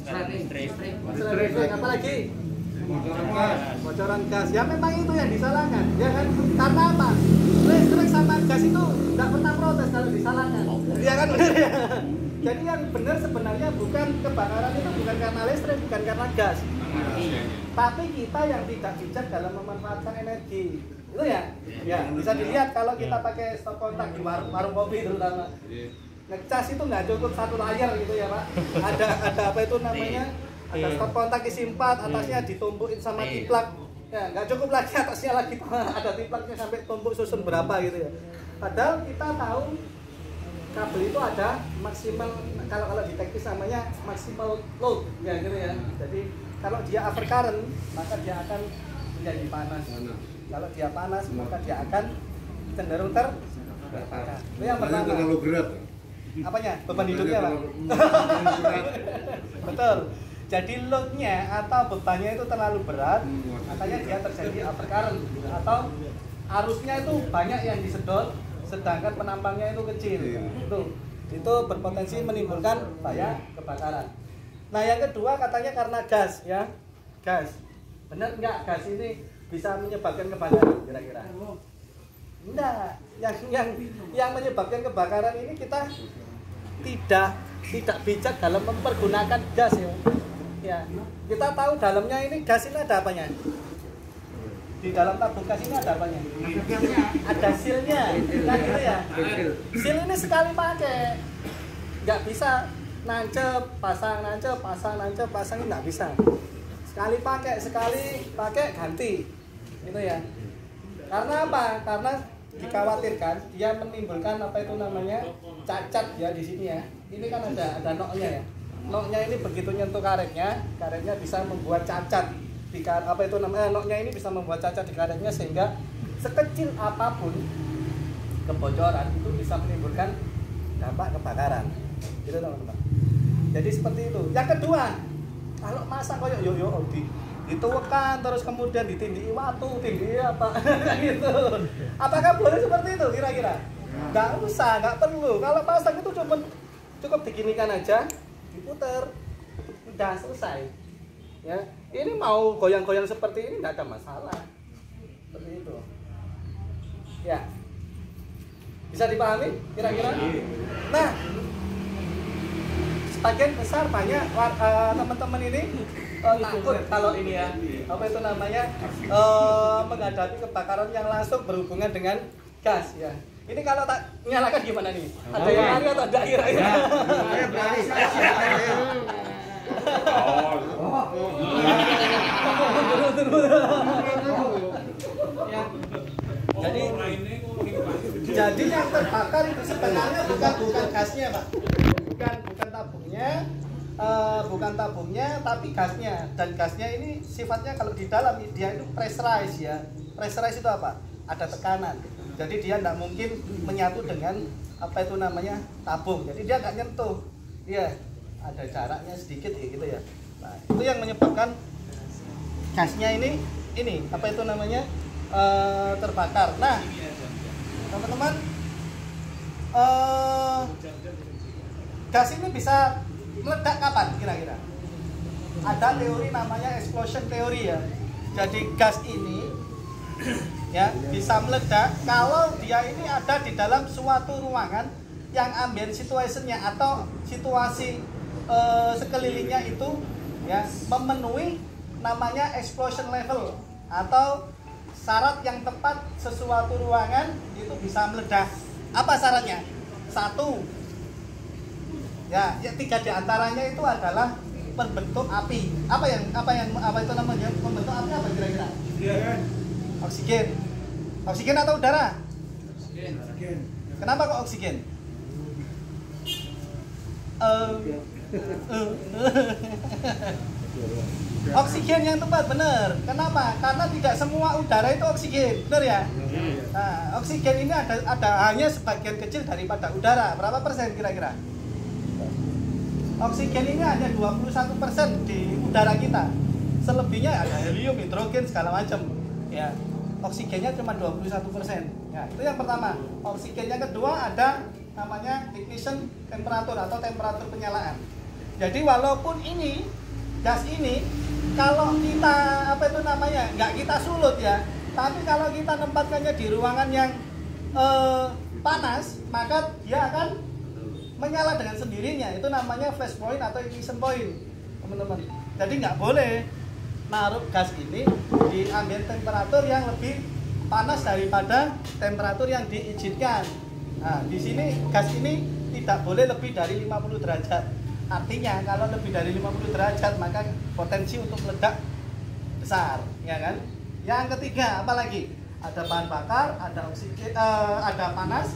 listrik, apalagi bocoran gas. Ya memang itu yang disalahkan, ya kan? Karena apa? Listrik sama gas itu nggak pernah protes kalau disalahkan. Ya kan benar ya. Jadi yang benar sebenarnya bukan kebakaran itu bukan karena listrik, bukan karena gas. Tapi kita yang tidak bijak dalam memanfaatkan energi. Itu ya? Ya, bisa dilihat kalau kita pakai stop kontak di warung kopi terutama. Ngecas itu nggak cukup satu layar gitu ya Pak. Ada apa itu namanya? Ada stop kontak isi 4, atasnya ditumpukin sama tiplak. Ya, nggak cukup lagi atasnya lagi ada tiplaknya sampai tumpuk susun berapa gitu ya. Padahal kita tahu kabel itu ada maksimal, kalau di teknis namanya maksimal load ya gitu ya. Jadi kalau dia overcurrent maka dia akan menjadi panas. Kalau dia panas maka dia akan cenderung terbakar. Itu yang pertama. Terlalu berat. Apanya? Beban hidupnya Pak. Betul. Jadi loadnya atau bebannya itu terlalu berat, makanya dia terjadi overcurrent atau arusnya itu banyak yang disedot, sedangkan penampangnya itu kecil. Itu berpotensi menimbulkan bahaya kebakaran. Nah yang kedua katanya karena gas ya, gas. Benar nggak gas ini bisa menyebabkan kebakaran kira-kira? Enggak. Yang menyebabkan kebakaran ini kita tidak bijak dalam mempergunakan gas ya. Ya, kita tahu dalamnya ini gas ini ada apanya? Di dalam tabung gas ini ada apanya? Ada silnya, kan gitu ya. Sil ini sekali pakai, nggak bisa nancep, pasang, ini nggak bisa. Sekali pakai ganti, gitu ya. Karena apa? Karena dikhawatirkan dia menimbulkan apa itu namanya cacat ya di sini ya. Ini kan ada noknya ya. Noknya ini begitu nyentuh karetnya bisa membuat cacat di apa itu namanya noknya ini bisa membuat cacat di karetnya sehingga sekecil apapun kebocoran itu bisa menimbulkan dampak kebakaran. Gitu teman-teman. Jadi seperti itu. Yang kedua, kalau masak koyo yo dituwekan terus kemudian ditindiki watu, tindiki apa gitu. Apakah boleh seperti itu kira-kira? Nggak usah, nggak perlu. Kalau masak itu cukup diginikan aja, diputer, udah selesai. Ya, ini mau goyang-goyang seperti ini nggak ada masalah. Seperti itu. Ya, bisa dipahami kira-kira? Nah, sebagian besar banyak teman-teman ini takut kalau ini ya, apa itu namanya menghadapi kebakaran yang langsung berhubungan dengan gas ya. Ini kalau tak nyalakan gimana nih? Ada yang lari atau ada kira-kira? Saya berani. Jadi yang terbakar itu sebenarnya bukan gasnya Pak, bukan tabungnya, tapi gasnya. Dan gasnya ini sifatnya kalau di dalam dia itu pressurized ya. Pressurized itu apa? Ada tekanan. Jadi dia tidak mungkin menyatu dengan apa itu namanya tabung. Jadi dia nggak nyentuh. Iya, ada jaraknya sedikit ya gitu ya. Nah, itu yang menyebabkan gasnya ini apa itu namanya terbakar. Nah, teman-teman, gas ini bisa meledak kapan kira-kira? Ada teori namanya explosion theory ya. Jadi gas ini ya bisa meledak kalau dia ini ada di dalam suatu ruangan yang ambient situation-nya atau situasi sekelilingnya itu ya memenuhi namanya explosion level atau syarat yang tepat sesuatu ruangan itu bisa meledak. Apa syaratnya? 1 ya, 3 diantaranya itu adalah berbentuk api. Apa itu namanya? Membentuk api apa kira-kira? Oksigen. Oksigen atau udara? Oksigen. Kenapa kok oksigen? Oksigen yang tepat, benar. Kenapa? Karena tidak semua udara itu oksigen, benar ya? Nah, oksigen ini ada hanya sebagian kecil daripada udara. Berapa persen kira-kira? Oksigen ini hanya 21% di udara kita. Selebihnya ada helium, hidrogen, segala macam. Ya, oksigennya cuma 21%. Ya, itu yang pertama. Oksigen yang kedua ada namanya ignition temperature atau temperatur penyalaan. Jadi walaupun ini gas ini kalau kita nggak kita sulut ya, tapi kalau kita tempatkannya di ruangan yang panas, maka dia akan menyala dengan sendirinya. Itu namanya flash point atau ignition point, teman-teman. Jadi nggak boleh naruh gas ini di ambient temperatur yang lebih panas daripada temperatur yang diizinkan. Nah, di sini gas ini tidak boleh lebih dari 50 derajat. Artinya kalau lebih dari 50 derajat maka potensi untuk meledak besar, ya kan? Yang ketiga, apa lagi? Ada bahan bakar, ada oksigen, ada panas,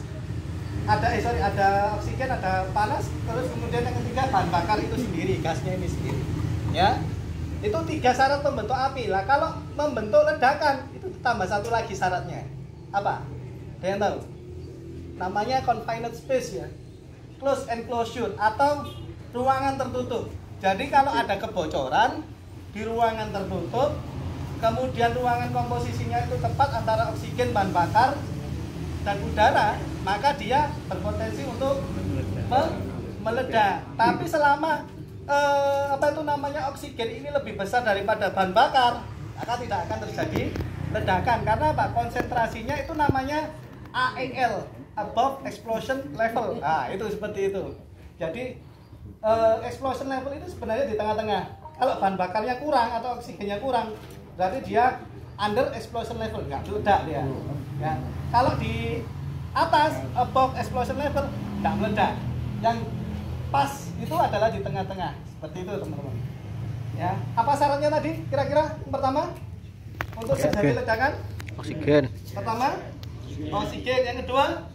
ada oksigen, ada panas, terus kemudian yang ketiga bahan bakar itu sendiri, gasnya ini sendiri. Ya. Itu 3 syarat pembentuk api. Lah kalau membentuk ledakan itu tambah satu lagi syaratnya. Apa? Ada yang tahu? Namanya confined space ya. Close enclosure atau ruangan tertutup. Jadi kalau ada kebocoran di ruangan tertutup, kemudian ruangan komposisinya itu tepat antara oksigen, bahan bakar, dan udara, maka dia berpotensi untuk meledak. Tapi selama oksigen ini lebih besar daripada bahan bakar, maka tidak akan terjadi ledakan. Karena apa? Konsentrasinya itu namanya AEL, above explosion level. Nah, itu seperti itu. Jadi explosion level itu sebenarnya di tengah-tengah. Kalau bahan bakarnya kurang atau oksigennya kurang, berarti dia under explosion level, nggak meledak dia. Ya. Kalau di atas above explosion level nggak meledak. Yang pas itu adalah di tengah-tengah, seperti itu teman-teman. Ya, apa syaratnya tadi? Kira-kira pertama untuk terjadi ledakan? Oksigen. Pertama oksigen, yang kedua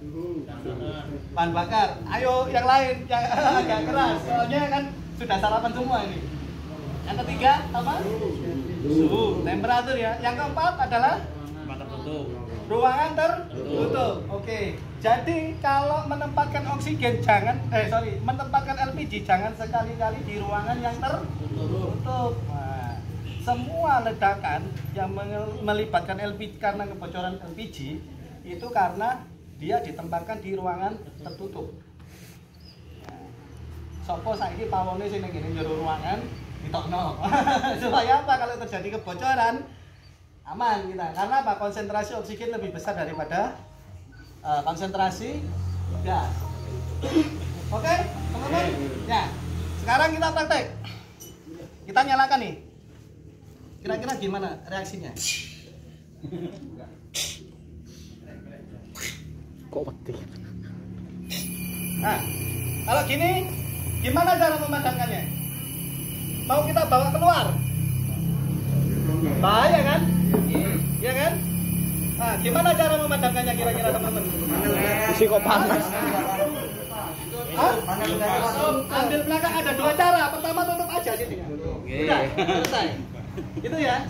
bahan bakar. Ayo yang lain yang agak keras, soalnya kan sudah sarapan semua ini. Yang ketiga apa? Suhu, temperatur ya. Yang keempat adalah ruangan tertutup. Oke. Jadi kalau menempatkan oksigen menempatkan LPG jangan sekali-kali di ruangan yang tertutup. Nah, semua ledakan yang melibatkan LPG karena kebocoran LPG itu karena dia ditempatkan di ruangan tertutup. Nah, sopo saiki pawone sing ning jero ruangan ditokno. Supaya apa? Kalau terjadi kebocoran aman kita. Karena apa? Konsentrasi oksigen lebih besar daripada konsentrasi gas. Oke, teman-teman? Ya. Sekarang kita praktek. Kita nyalakan nih. Kira-kira gimana reaksinya? Kok mati? Nah, kalau gini gimana cara memadamkannya? Mau kita bawa keluar? Bahaya kan? Iya kan? Nah, gimana cara memadamkannya kira-kira teman-teman? Isi kok panas. Ambil belakang ada 2 cara. Pertama tutup aja sini. Udah, selesai. Itu ya.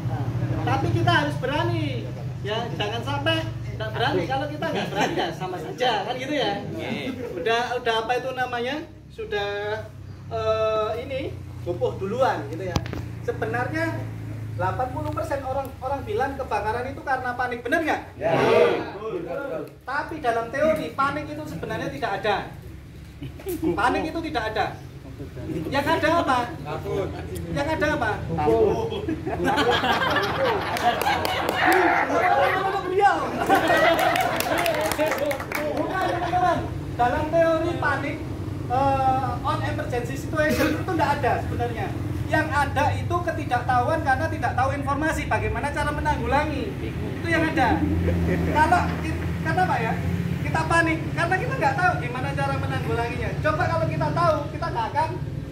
Nah, tapi kita harus berani. Ya, jangan sampai tidak berani. Kalau kita nggak berani ya sama saja, kan gitu ya. Udah apa itu namanya? Sudah ini gopoh duluan gitu ya. Sebenarnya 80% orang bilang kebakaran itu karena panik, benar nggak? Ya. Tapi dalam teori panik itu sebenarnya tidak ada. Panik itu tidak ada. Yang ada apa? Yang ada apa? Bukan teman-teman. Dalam teori panik on emergency situation itu tidak ada sebenarnya. Yang ada itu ketidaktahuan karena tidak tahu informasi bagaimana cara menanggulangi. Itu yang ada. Karena apa ya? Kita panik karena kita nggak tahu gimana cara menanggulanginya. Coba kalau kita tahu, kita nggak akan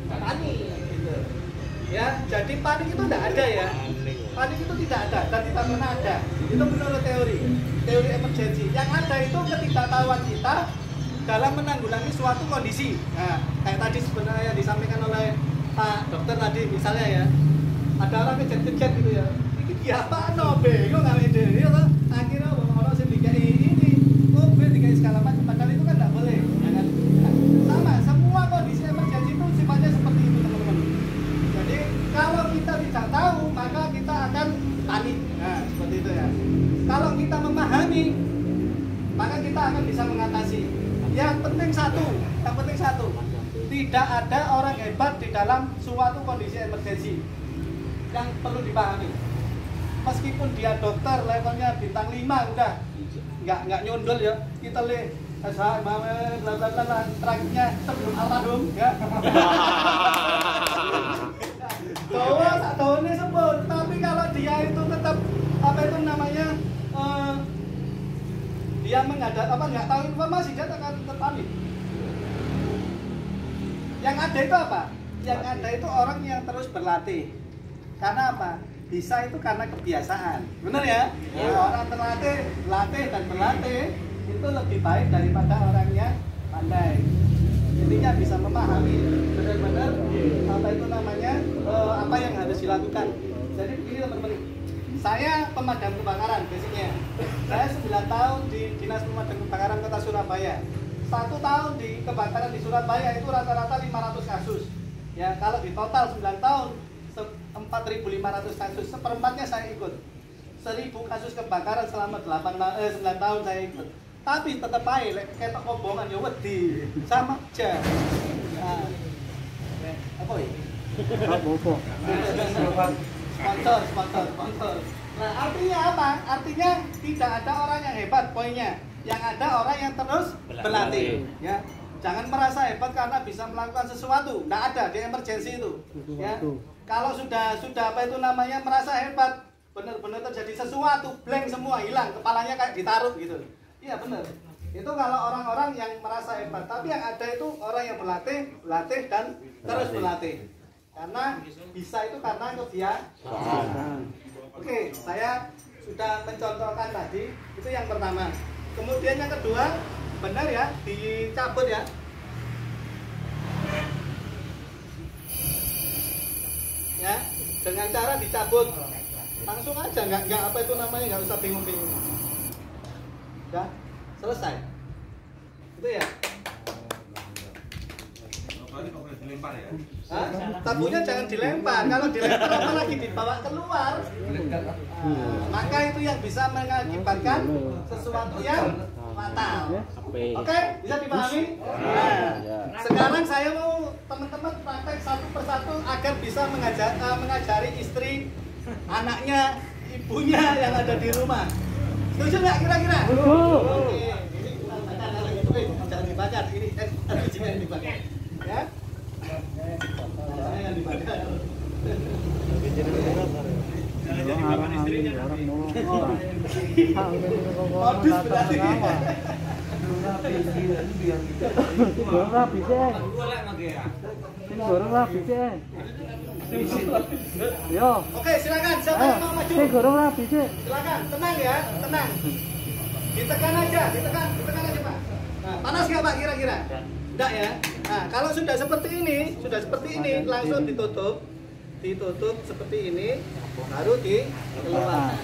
panik. Gitu. Ya, jadi panik itu tidak ada ya. Panik itu tidak ada dan tidak pernah ada. Itu menurut teori emergency. Yang ada itu ketidaktahuan kita dalam menanggulangi suatu kondisi. Nah, kayak tadi sebenarnya disampaikan oleh Pak Dokter tadi misalnya ya, ada orang kejet-kejet gitu ya. Ini apa no bingung nggak ide, ya toh? Akhirnya orang sing dikai ini mobil dikai segala macam, padahal itu kan nggak boleh, ya kan? Sama, semua kondisi emergency itu sifatnya seperti itu teman-teman. Jadi kalau kita tidak tahu maka kita akan panik. Nah seperti itu ya. Kalau kita memahami maka kita akan bisa mengatasi. Yang penting satu, tidak ada orang hebat di dalam suatu kondisi emergensi. Yang perlu dipahami, meskipun dia dokter levelnya bintang 5 udah nggak nyundul ya, kita terakhirnya sebelum almarhum ya. Tahunnya sebut, tapi kalau dia itu tetap apa itu namanya dia menghadap apa nggak tahu informasi, dia akan tetap panik. Yang ada itu apa? Yang ada itu orang yang terus berlatih. Karena apa? Bisa itu karena kebiasaan. Benar ya? Orang terlatih, latih dan berlatih itu lebih baik daripada orang yang pandai. Intinya bisa memahami benar-benar apa itu namanya apa yang harus dilakukan. Jadi begini teman-teman, saya pemadam kebakaran basicnya. Saya 9 tahun di Dinas Pemadam Kebakaran Kota Surabaya. 1 tahun di kebakaran di Surabaya itu rata-rata 500 kasus. Ya, kalau di total 9 tahun 4.500 kasus, seperempatnya saya ikut. 1.000 kasus kebakaran selama 9 tahun saya ikut. Tapi tetap aja ketok kobongan ya wedi sama aja. Nah, apa ya? Sponsor. Nah, artinya apa? Artinya tidak ada orang yang hebat poinnya. Yang ada orang yang terus berlatih. Ya, jangan merasa hebat karena bisa melakukan sesuatu. Nggak ada di emergensi itu. Ya, kalau sudah apa itu namanya merasa hebat, benar-benar terjadi sesuatu, blank semua, hilang, kepalanya kayak ditaruh gitu. Iya benar. Itu kalau orang-orang yang merasa hebat. Tapi yang ada itu orang yang berlatih dan terus berlatih. Karena bisa itu karena kebiasaan. Oke, saya sudah mencontohkan tadi. Itu yang pertama. Kemudian yang kedua, benar ya, dicabut ya. Ya, dengan cara dicabut. Langsung aja, nggak apa itu namanya, nggak usah bingung-bingung. Udah selesai. Itu ya. Dilempar ya? Tabungnya jangan dilempar. Kalau dilempar apalagi dibawa keluar. Maka itu yang bisa mengakibatkan sesuatu yang fatal. Oke, bisa dipahami? Nah, sekarang saya mau teman-teman praktek satu persatu agar bisa mengajari istri, anaknya, ibunya yang ada di rumah. Setuju nggak kira-kira? Oke, ini kita bakar lagi. Jangan dibakar, ini LPG yang dibakar. Ya? Jangan dibakar. Jangan istrinya nanti. Modus berarti. Yo. Oke, silakan. Siapa yang mau maju? Silakan, tenang ya, tenang. Ditekan aja, ditekan aja Pak. Nah, panas nggak Pak kira-kira? Enggak ya. Nah, kalau sudah seperti ini, langsung ditutup seperti ini, baru dikeluarkan.